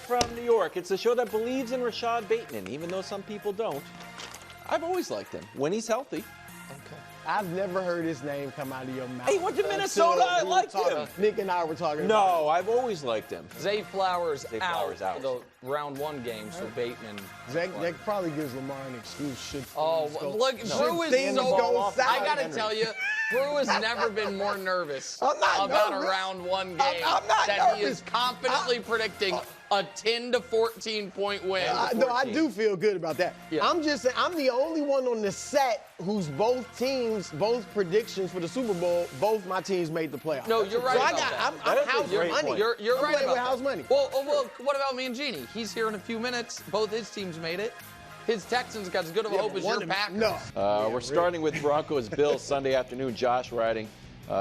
from New York. It's a show that believes in Rashad Bateman, even though some people don't. I've always liked him when he's healthy. Okay. I've never heard his name come out of your mouth. He went to Minnesota. I liked him. Nick and I were talking about No, I've always liked him. Zay Flowers Flowers out. for the round 1 game, so Bateman. That probably gives Lamar an excuse. Look, Drew is so. I gotta tell you, Drew has never been more nervous about a round 1 game that he is confidently predicting a 10 to 14 point win. No, I do feel good about that. Yeah. I'm just saying, I'm the only one on the set who's both predictions for the Super Bowl, both my teams made the playoffs. No, you're right. I'm house money. You're right about house that. money. Well, what about Mangini? He's here in a few minutes. Both his teams made it. His Texans got as good of a hope as your Packers. No. We're starting with Broncos-Bills Sunday afternoon. Josh riding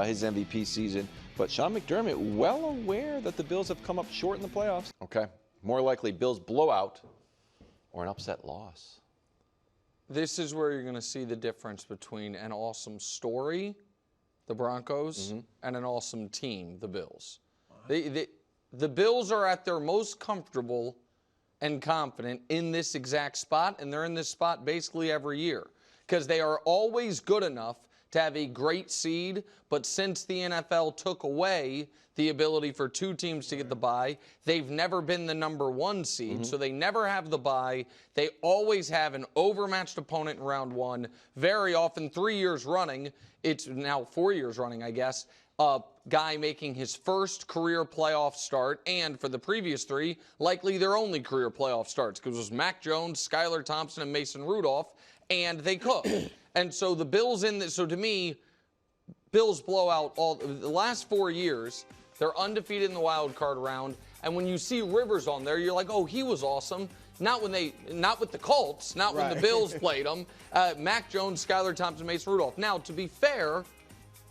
his MVP season. But Sean McDermott well aware that the Bills have come up short in the playoffs. Okay. More likely Bills blowout or an upset loss. This is where you're going to see the difference between an awesome story, the Broncos, and an awesome team, the Bills. The Bills are at their most comfortable and confident in this exact spot, and they're in this spot basically every year because they are always good enough to have a great seed, but since the NFL took away the ability for 2 teams to get the bye, they've never been the number 1 seed, so they never have the bye. They always have an overmatched opponent in round 1. Very often, 3 years running, it's now 4 years running, I guess, a guy making his first career playoff start, and for the previous 3, likely their only career playoff starts, because it was Mac Jones, Skylar Thompson, and Mason Rudolph, and they cooked. And so the Bills so to me, Bills blow out the last 4 years. They're undefeated in the wild card round. And when you see Rivers on there, you're like, oh, he was awesome. Not with the Colts, not when the Bills played them. Mac Jones, Skylar Thompson, Mason Rudolph. Now, to be fair,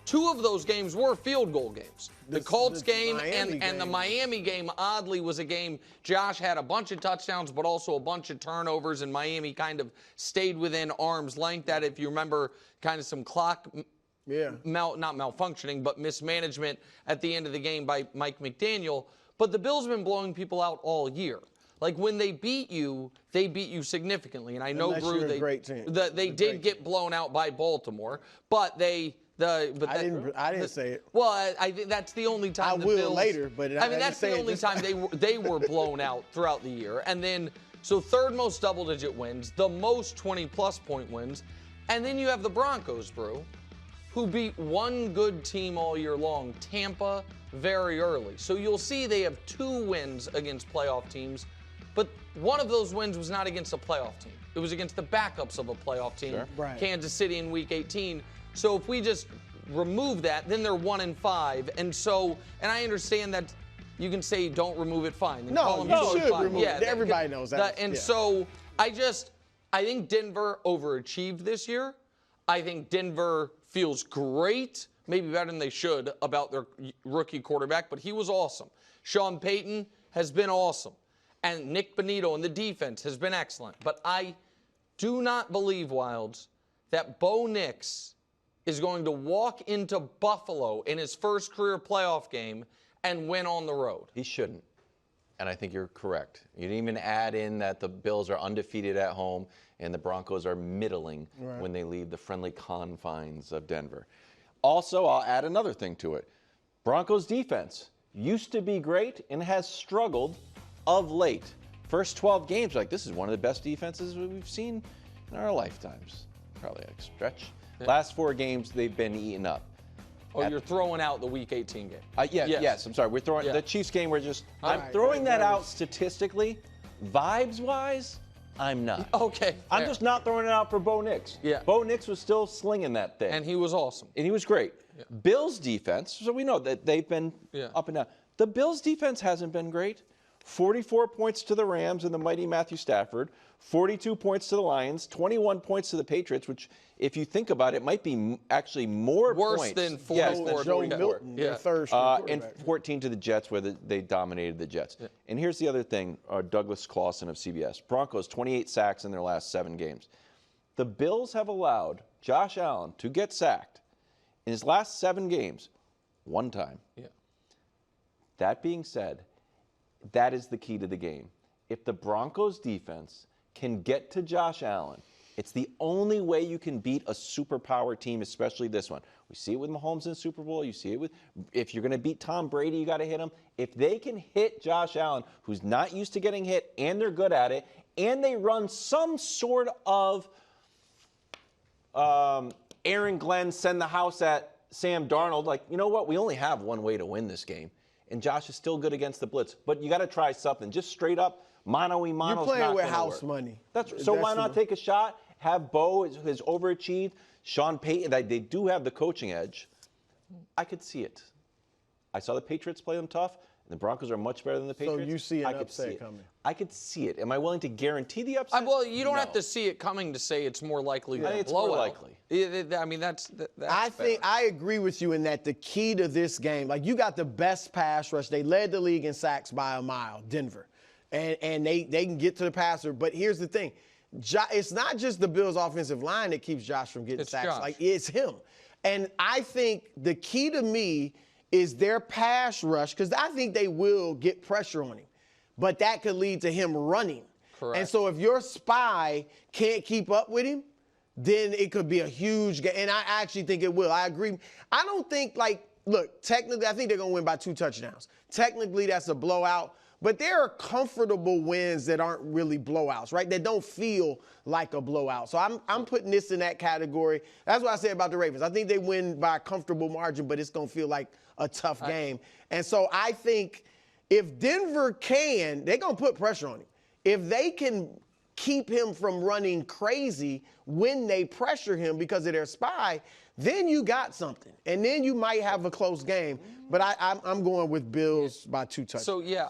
2 of those games were field goal games. The Colts game and the Miami game, oddly, was a game Josh had a bunch of touchdowns, but also a bunch of turnovers, and Miami kind of stayed within arm's length. That, if you remember, kind of some clock, not malfunctioning, but mismanagement at the end of the game by Mike McDaniel. But the Bills have been blowing people out all year. Like, when they beat you significantly. And I know, Drew, they did get blown out by Baltimore, but I didn't say it. Well, I think that's the only time the Bills later, but I mean that's the only time they were blown out throughout the year. And then so 3rd most double-digit wins, the most 20-plus point wins, and then you have the Broncos, Brew, who beat one good team all year long, Tampa, very early. So you'll see they have 2 wins against playoff teams, but one of those wins was not against a playoff team. It was against the backups of a playoff team, Kansas City in Week 18. So if we just remove that, then they're 1-5. And I understand that you can say don't remove it, fine. No, you should remove it. Everybody knows that. So I think Denver overachieved this year. I think Denver feels great, maybe better than they should, about their rookie quarterback, but he was awesome. Sean Payton has been awesome. And Nick Bonito and the defense has been excellent. But I do not believe, Wilds, that Bo Nix is going to walk into Buffalo in his first career playoff game and win on the road. He shouldn't. And I think you're correct. You didn't even add in that the Bills are undefeated at home and the Broncos are middling when they leave the friendly confines of Denver. Also, I'll add another thing to it. Broncos defense used to be great and has struggled of late. First 12 games, this is one of the best defenses we've seen in our lifetimes. Probably a stretch. Last 4 games, they've been eaten up. Oh, you're throwing out the Week 18 game. Yes, I'm sorry. We're throwing the Chiefs game. I'm throwing that out statistically. Vibes-wise, I'm not. Okay. I'm just not throwing it out for Bo Nix. Yeah. Bo Nix was still slinging that thing. And he was awesome. And he was great. Yeah. Bills defense, so we know that they've been up and down. The Bills defense hasn't been great. 44 points to the Rams and the mighty Matthew Stafford, 42 points to the Lions, 21 points to the Patriots, which, if you think about it, might be actually more worse points. Than 44. Joe Milton, third and 14 to the Jets, where they dominated the Jets. Yeah. And here's the other thing, Douglas Clawson of CBS. Broncos, 28 sacks in their last 7 games. The Bills have allowed Josh Allen to get sacked in his last 7 games 1 time. Yeah. That being said, that is the key to the game. If the Broncos defense can get to Josh Allen, it's the only way you can beat a superpower team, especially this one. We see it with Mahomes in the Super Bowl. You see it with, if you're going to beat Tom Brady, you got to hit him. If they can hit Josh Allen, who's not used to getting hit, and they're good at it, and they run some sort of Aaron Glenn send the house at Sam Darnold, like, you know what? We only have one way to win this game. And Josh is still good against the blitz. But you got to try something. Just straight up, mano-y-mano. You're playing with house money. So why not take a shot? Have Bo has overachieved. Sean Payton, they do have the coaching edge. I could see it. I saw the Patriots play them tough. And the Broncos are much better than the Patriots. So you see an upset coming. I could see it. Am I willing to guarantee the upset? Well, you don't have to see it coming to say it's more likely than it's blowout. more likely. I mean, that's I think fair. I agree with you in that the key to this game, like you got the best pass rush. They led the league in sacks by a mile, Denver. And they can get to the passer. But here's the thing. It's not just the Bills' offensive line that keeps Josh from getting sacks. Josh. Like, it's him. And I think the key to me is their pass rush, because I think they will get pressure on him. But that could lead to him running. Correct. And so if your spy can't keep up with him, then it could be a huge game. And I actually think it will. I agree. I don't think, look, technically, I think they're going to win by 2 touchdowns. Technically, that's a blowout. But there are comfortable wins that aren't really blowouts, right? That don't feel like a blowout. So I'm putting this in that category. That's what I say about the Ravens. I think they win by a comfortable margin, but it's going to feel like a tough game. And so I think if Denver can, they're going to put pressure on him. If they can keep him from running crazy when they pressure him because of their spy, then you got something. And then you might have a close game. But I'm going with Bills by 2 touchdowns. So, yeah,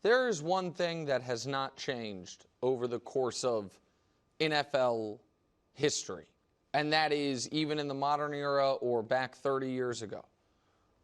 there is one thing that has not changed over the course of NFL history, and that is even in the modern era or back 30 years ago.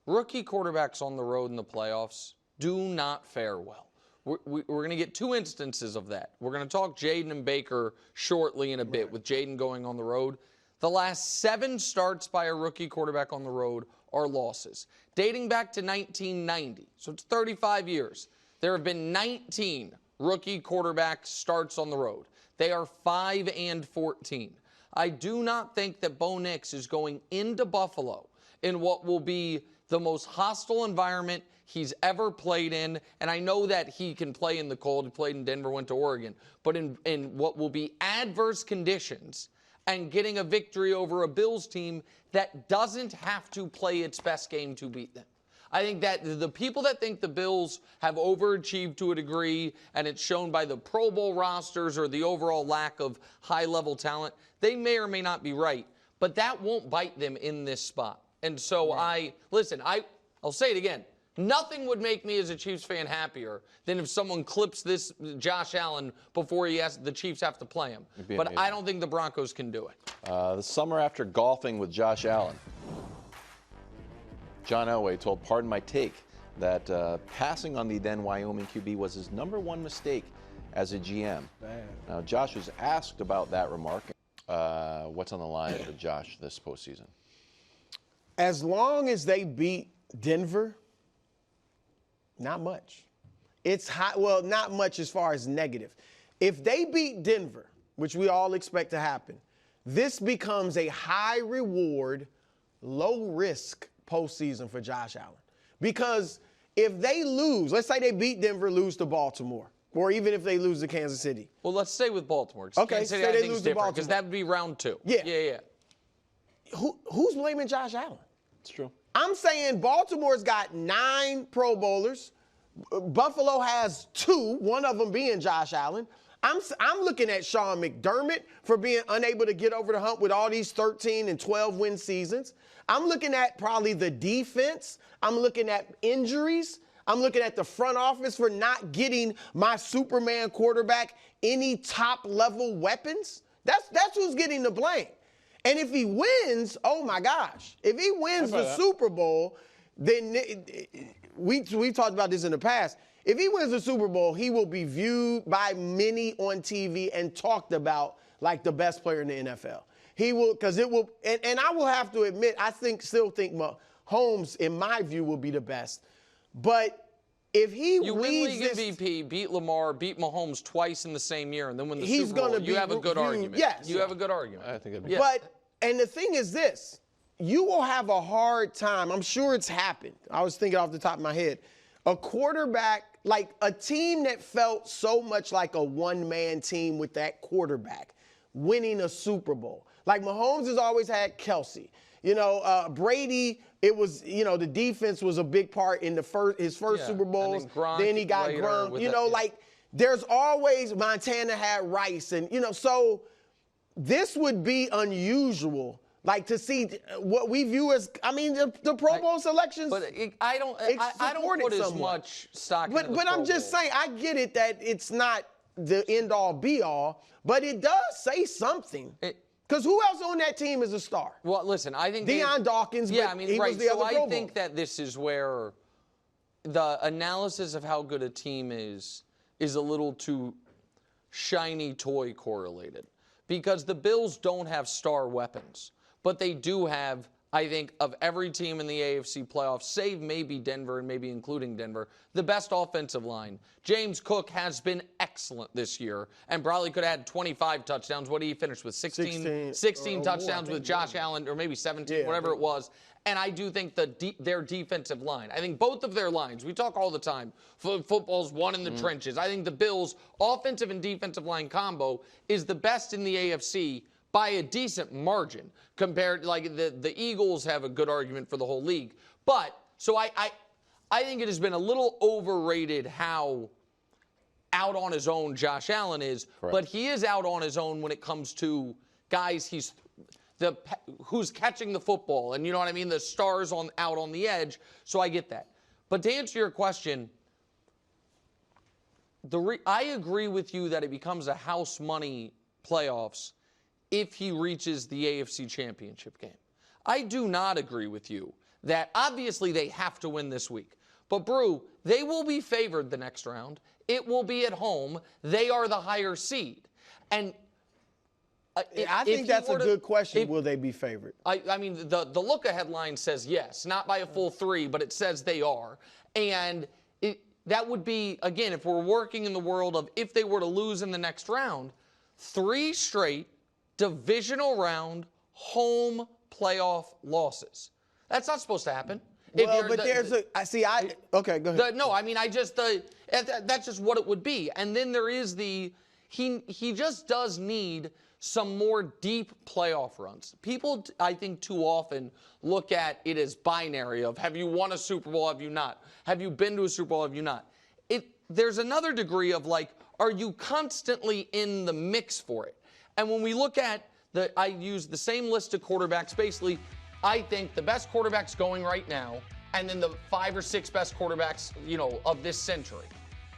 Rookie quarterbacks on the road in the playoffs do not fare well. We're going to get 2 instances of that. We're going to talk Jaden and Baker shortly in a bit, with Jaden going on the road. The last 7 starts by a rookie quarterback on the road are losses. Dating back to 1990, so it's 35 years, there have been 19 rookie quarterback starts on the road. They are 5-14. I do not think that Bo Nix is going into Buffalo in what will be the most hostile environment he's ever played in. And I know that he can play in the cold. He played in Denver, went to Oregon. But in what will be adverse conditions, and getting a victory over a Bills team that doesn't have to play its best game to beat them. I think that the people that think the Bills have overachieved to a degree, and it's shown by the Pro Bowl rosters or the overall lack of high-level talent, they may or may not be right, but that won't bite them in this spot. And so I'll say it again. Nothing would make me as a Chiefs fan happier than if someone clips this Josh Allen before the Chiefs have to play him. But amazing. I don't think the Broncos can do it. The summer after golfing with Josh Allen, John Elway told Pardon My Take that passing on the then Wyoming QB was his #1 mistake as a GM. Man. Now, Josh was asked about that remark. What's on the line for Josh this postseason? As long as they beat Denver, not much. It's high, well, not much as far as negative. If they beat Denver, which we all expect to happen, this becomes a high reward, low risk postseason for Josh Allen. Because if they lose, let's say they beat Denver, lose to Baltimore, or even if they lose to Kansas City. Well, let's stay with Baltimore. Okay, Kansas City, say I they think lose is to different because Baltimore. that would be round 2. Yeah. Who's blaming Josh Allen? It's true. I'm saying Baltimore's got 9 Pro Bowlers. Buffalo has 2, one of them being Josh Allen. I'm looking at Sean McDermott for being unable to get over the hump with all these 13 and 12 win seasons. I'm looking at probably the defense. I'm looking at injuries. I'm looking at the front office for not getting my Superman quarterback any top-level weapons. That's who's getting the blame. And if he wins, oh my gosh, if he wins the Super Bowl, then we've talked about this in the past. If he wins the Super Bowl, he will be viewed by many on TV and talked about like the best player in the NFL. He will, because it will, and I will have to admit, still think Mahomes, in my view, will be the best. But if he You win leads league this, MVP, beat Lamar, beat Mahomes twice in the same year, and then win the he's Super Bowl, gonna be you have a good viewed- argument. yes. You have a good argument. I think it'd be. And the thing is this, you will have a hard time. I'm sure it's happened. I was thinking off the top of my head. A quarterback, like a team that felt so much like a one-man team with that quarterback, winning a Super Bowl. Like Mahomes has always had Kelsey. You know, Brady, it was, you know, the defense was a big part in his first Super Bowls. Then he got Gronk. You know, like there's always Montana had Rice. And, you know, so this would be unusual. Like to see what we view as, I mean, the Pro Bowl selections. But I don't put as much stock into the But I'm Pro just Bowl. saying, I get it that it's not the end-all, be-all, but it does say something. Because who else on that team is a star? Well, listen, I think Deion Dawkins, yeah, but I mean, he right. was the So other Pro I Bowl. think that this is where the analysis of how good a team is a little too shiny toy correlated. Because the Bills don't have star weapons, but they do have, I think, of every team in the AFC playoffs, save maybe Denver and maybe including Denver, the best offensive line. James Cook has been excellent this year and probably could have had 25 touchdowns. What did he finish with? 16 touchdowns with Josh Allen, or maybe 17, whatever it was. And I do think their defensive line, I think both of their lines, we talk all the time, football's won in the trenches. I think the Bills' offensive and defensive line combo is the best in the AFC by a decent margin compared, like the Eagles have a good argument for the whole league. But, so I think it has been a little overrated how out on his own Josh Allen is, but he is out on his own when it comes to guys who's catching the football, and you know what I mean, the stars out on the edge, so I get that. But to answer your question, I agree with you that it becomes a house money playoffs if he reaches the AFC Championship game. I do not agree with you that obviously they have to win this week. But, Brew, they will be favored the next round. It will be at home. They are the higher seed. And I think that's a good question. Will they be favored? I mean, the look-ahead line says yes, not by a full 3, but it says they are. And that would be, again, if we're working in the world of if they were to lose in the next round, 3 straight divisional round home playoff losses. That's not supposed to happen. Well, but okay, go ahead. No, I mean, that's just what it would be. And then there is he just does need some more deep playoff runs. People, I think, too often look at it as binary of have you won a Super Bowl, have you not? Have you been to a Super Bowl, have you not? There's another degree of like, are you constantly in the mix for it? And when we look at I use the same list of quarterbacks. Basically, I think the best quarterbacks going right now, and then the 5 or 6 best quarterbacks, of this century.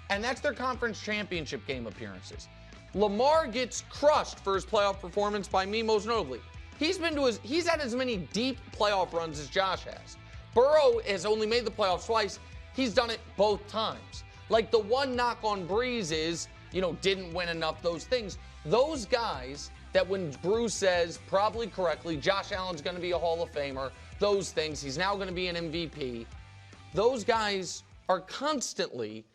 And that's their conference championship game appearances. Lamar gets crushed for his playoff performance by me, most notably. He's had as many deep playoff runs as Josh has. Burrow has only made the playoffs twice. He's done it both times. Like the one knock on Breeze is, didn't win enough, those things. Those guys that when Bruce says, probably correctly, Josh Allen's going to be a Hall of Famer, those things, he's now going to be an MVP. Those guys are constantly,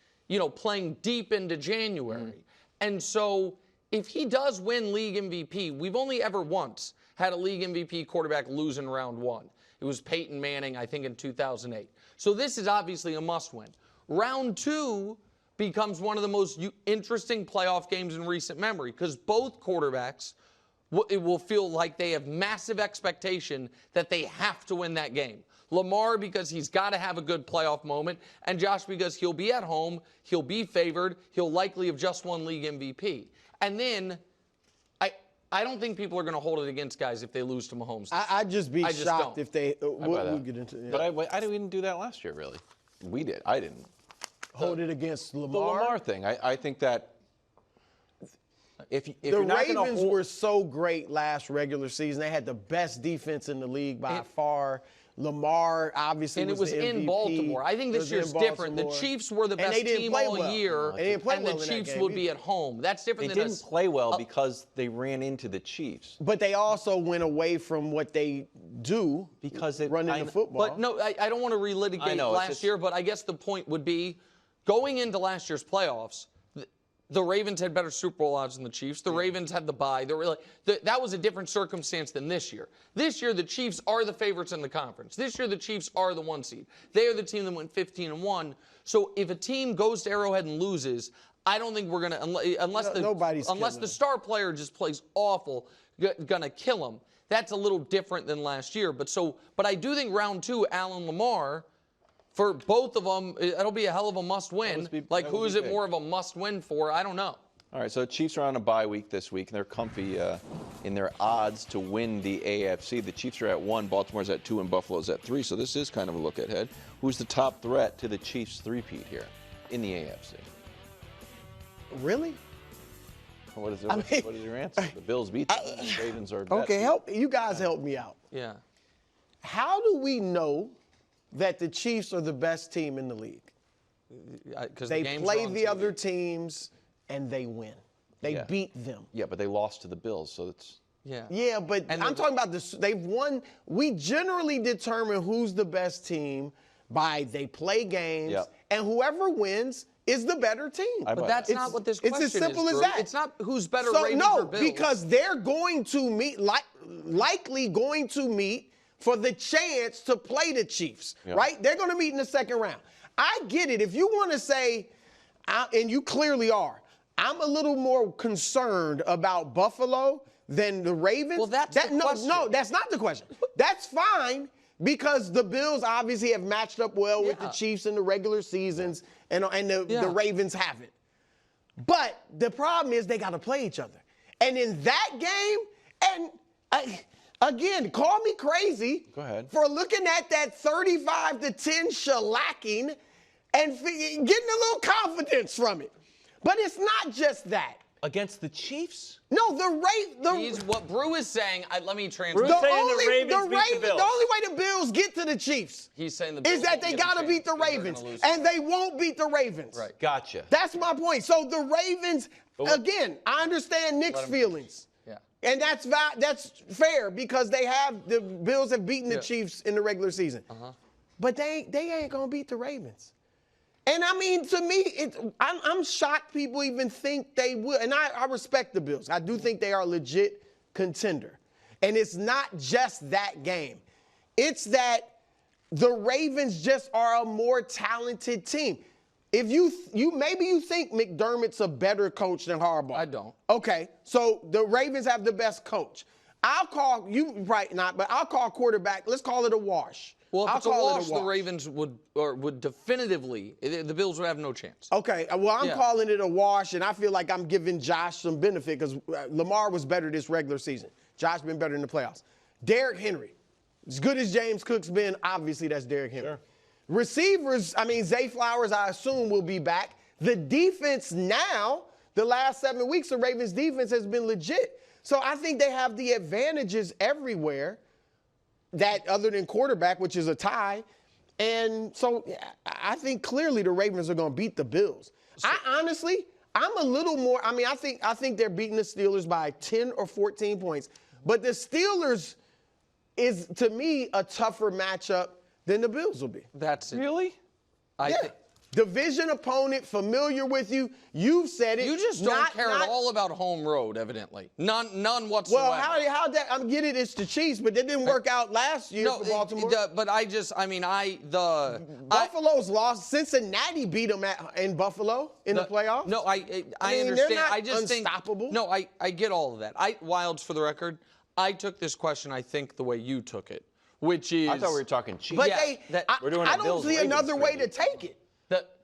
playing deep into January. And so if he does win league MVP, we've only ever once had a league MVP quarterback lose in round 1. It was Peyton Manning, I think, in 2008. So this is obviously a must-win. Round 2 becomes one of the most interesting playoff games in recent memory because both quarterbacks it will feel like they have massive expectation that they have to win that game. Lamar because he's got to have a good playoff moment, and Josh because he'll be at home, he'll be favored, he'll likely have just won league MVP. And then I don't think people are going to hold it against guys if they lose to Mahomes. I'd just be shocked if they. We'll get into it. Yeah. But I didn't do that last year, really. We did. I didn't. Hold it against Lamar. The Lamar thing. I think that if the you're not Ravens were so great last regular season, they had the best defense in the league by far. Lamar obviously and was it was the in MVP. Baltimore. I think this year's different. The Chiefs were the best team all year, and the Chiefs would be at home. That's different they than didn't play well because they ran into the Chiefs. But they also went away from what they do because they running the football. But no, I don't want to relitigate last year. But I guess the point would be going into last year's playoffs, the Ravens had better Super Bowl odds than the Chiefs. The Ravens had the bye. That was a different circumstance than this year. This year, the Chiefs are the favorites in the conference. This year, the Chiefs are the 1 seed. They are the team that went 15-1. So if a team goes to Arrowhead and loses, I don't think we're going to, unless the star player just plays awful, going to kill them. That's a little different than last year. But I do think round 2, Allen Lamar, for both of them, it'll be a hell of a must-win. Who is it more of a must-win for? I don't know. All right, so Chiefs are on a bye week this week, and they're comfy in their odds to win the AFC. The Chiefs are at 1, Baltimore's at 2, and Buffalo's at 3. So this is kind of a look ahead. Who's the top threat to the Chiefs' three-peat here in the AFC? Really? What is your answer? The Bills beat them. The Ravens are better. Okay, you guys help me out. Yeah. How do we know that the Chiefs are the best team in the league? They play the other teams and they win. They beat them. Yeah, but they lost to the Bills, so it's... Yeah. Yeah, but I'm talking about this. They've won. We generally determine who's the best team by they play games, and whoever wins is the better team. But that's not what this question is. It's as simple as Drew. that. It's not who's better, Ravens or Bills. Because they're going to meet, likely going to meet for the chance to play the Chiefs, right? They're going to meet in the second round. I get it. If you want to say, and you clearly are, I'm a little more concerned about Buffalo than the Ravens. Well, that's the question. No, that's not the question. That's fine because the Bills obviously have matched up well with the Chiefs in the regular seasons, and the Ravens haven't. But the problem is they got to play each other. And in that game, again, call me crazy for looking at that 35-10 shellacking and getting a little confidence from it. But it's not just that. Against the Chiefs? No, what Brew is saying, let me translate. Brew's saying the Ravens beat the Bills. The only way the Bills get to the Chiefs He's saying the Bills is that they got to beat the Ravens. And they won't beat the Ravens. Right. Gotcha. That's my point. So the Ravens, again, I understand Nick's feelings. Yeah. And that's fair because the Bills have beaten the Chiefs in the regular season. But they ain't going to beat the Ravens. And I mean, to me, I'm shocked people even think they will. And I respect the Bills. I do think they are a legit contender. And it's not just that game. It's that the Ravens just are a more talented team. If maybe you think McDermott's a better coach than Harbaugh. I don't. Okay, so the Ravens have the best coach. I'll call quarterback. Let's call it a wash. Well, if it's a wash, the Ravens would definitively, the Bills would have no chance. Okay, well, I'm calling it a wash, and I feel like I'm giving Josh some benefit because Lamar was better this regular season. Josh been better in the playoffs. Derrick Henry, as good as James Cook's been, obviously that's Derrick Henry. Sure. Receivers, Zay Flowers, I assume, will be back. The defense now, the last 7 weeks, the Ravens defense has been legit. So I think they have the advantages everywhere. That other than quarterback, which is a tie. And so I think clearly the Ravens are going to beat the Bills. I'm a little more, I think they're beating the Steelers by 10 or 14 points. But the Steelers is, to me, a tougher matchup than the Bills will be. That's it. Really? Division opponent, familiar with you. You've said it. You just don't care at all about home road, evidently. None whatsoever. Well, how that? I'm getting it's the Chiefs, but that didn't work out last year for Baltimore. Buffalo's lost. Cincinnati beat them in Buffalo in the playoffs. No, I understand. They're not I just unstoppable. I get all of that. Wilds, for the record, I took this question, I think, the way you took it, which is. I thought we were talking Chiefs. But I don't see another way to take it.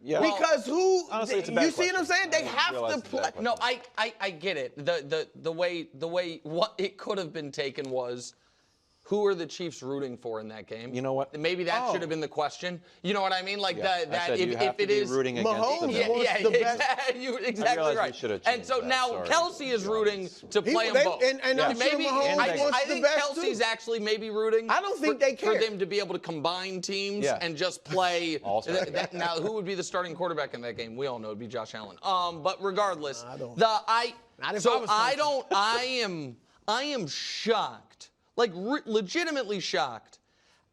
Because honestly, you see what I'm saying? They have to play. No, I get it. The way what it could have been taken was, who are the Chiefs rooting for in that game? You know what? Maybe that should have been the question. You know what I mean? Like if it is rooting Mahomes, the best. Exactly right. And so now Kelsey is rooting to play them both. And I'm sure Mahomes I think Kelsey's actually maybe rooting. I don't think they care for them to be able to combine teams and just play. Now, who would be the starting quarterback in that game? We all know it'd be Josh Allen. But regardless, I am shocked. Like, legitimately shocked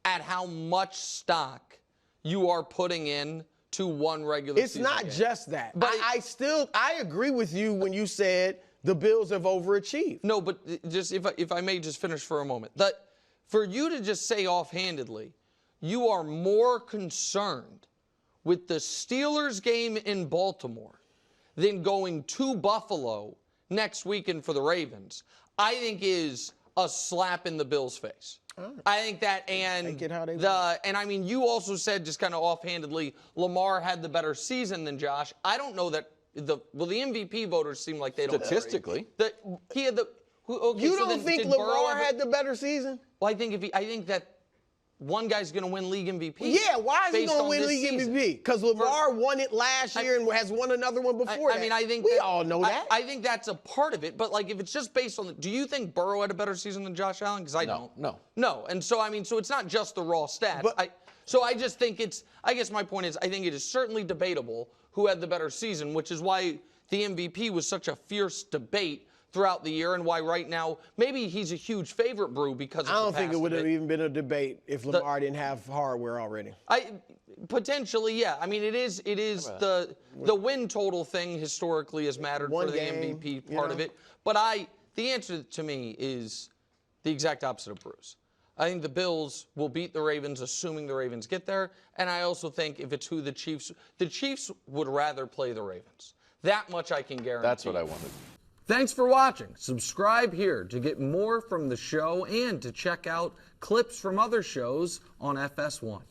at how much stock you are putting in to one regular It's season not game. just that. But I agree with you when you said the Bills have overachieved. No, but just if I may just finish for a moment. That for you to just say offhandedly, you are more concerned with the Steelers game in Baltimore than going to Buffalo next weekend for the Ravens, I think is a slap in the Bills' face. I think that, and Take it how they and I mean, you also said just kind of offhandedly, Lamar had the better season than Josh. I don't know that the MVP voters seem like they don't Statistically. That he had the. Okay, You so don't then think did Burrow Lamar have had the better season? Well, I think that one guy's going to win league MVP. Yeah, why is he based going to on win this league season. MVP? Because Lamar won it last year and has won another one before that. I mean, I think we all know that. I think that's a part of it. But like, if it's just based on, do you think Burrow had a better season than Josh Allen? Because I don't. No. And so I mean, so it's not just the raw stats. So I just think it's. I guess my point is, I think it is certainly debatable who had the better season, which is why the MVP was such a fierce debate throughout the year, and why right now maybe he's a huge favorite, Brew, because I don't think it would have even been a debate if Lamar didn't have hardware already. Potentially, yeah. I mean, it is the win total thing historically has mattered One for the game, MVP part of it. But the answer to me is the exact opposite of Bruce. I think the Bills will beat the Ravens, assuming the Ravens get there. And I also think if it's who the Chiefs would rather play the Ravens. That much I can guarantee. That's what I wanted. Thanks for watching. Subscribe here to get more from the show and to check out clips from other shows on FS1.